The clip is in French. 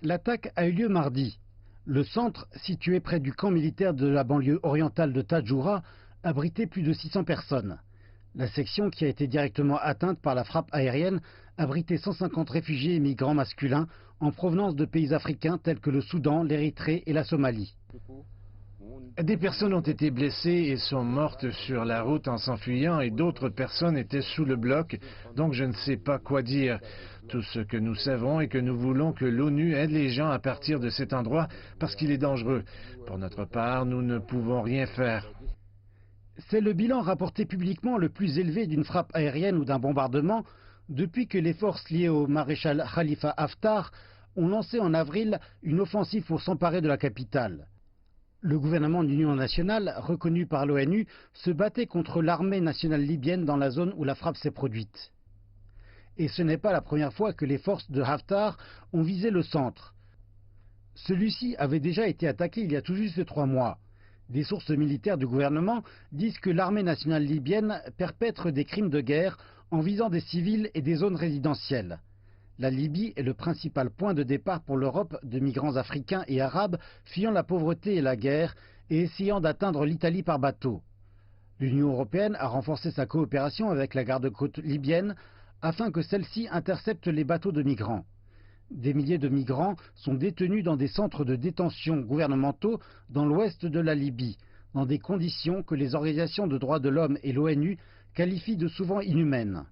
L'attaque a eu lieu mardi. Le centre, situé près du camp militaire de la banlieue orientale de Tadjoura, abritait plus de 600 personnes. La section, qui a été directement atteinte par la frappe aérienne, abritait 150 réfugiés et migrants masculins en provenance de pays africains tels que le Soudan, l'Érythrée et la Somalie. Des personnes ont été blessées et sont mortes sur la route en s'enfuyant et d'autres personnes étaient sous le bloc, donc je ne sais pas quoi dire. Tout ce que nous savons est que nous voulons que l'ONU aide les gens à partir de cet endroit parce qu'il est dangereux. Pour notre part, nous ne pouvons rien faire. C'est le bilan rapporté publiquement le plus élevé d'une frappe aérienne ou d'un bombardement depuis que les forces liées au maréchal Khalifa Haftar ont lancé en avril une offensive pour s'emparer de la capitale. Le gouvernement d'union nationale, reconnu par l'ONU, se battait contre l'armée nationale libyenne dans la zone où la frappe s'est produite. Et ce n'est pas la première fois que les forces de Haftar ont visé le centre. Celui-ci avait déjà été attaqué il y a tout juste 3 mois. Des sources militaires du gouvernement disent que l'armée nationale libyenne perpètre des crimes de guerre en visant des civils et des zones résidentielles. La Libye est le principal point de départ pour l'Europe de migrants africains et arabes fuyant la pauvreté et la guerre et essayant d'atteindre l'Italie par bateau. L'Union européenne a renforcé sa coopération avec la garde-côte libyenne afin que celle-ci intercepte les bateaux de migrants. Des milliers de migrants sont détenus dans des centres de détention gouvernementaux dans l'ouest de la Libye, dans des conditions que les organisations de droits de l'homme et l'ONU qualifient de souvent inhumaines.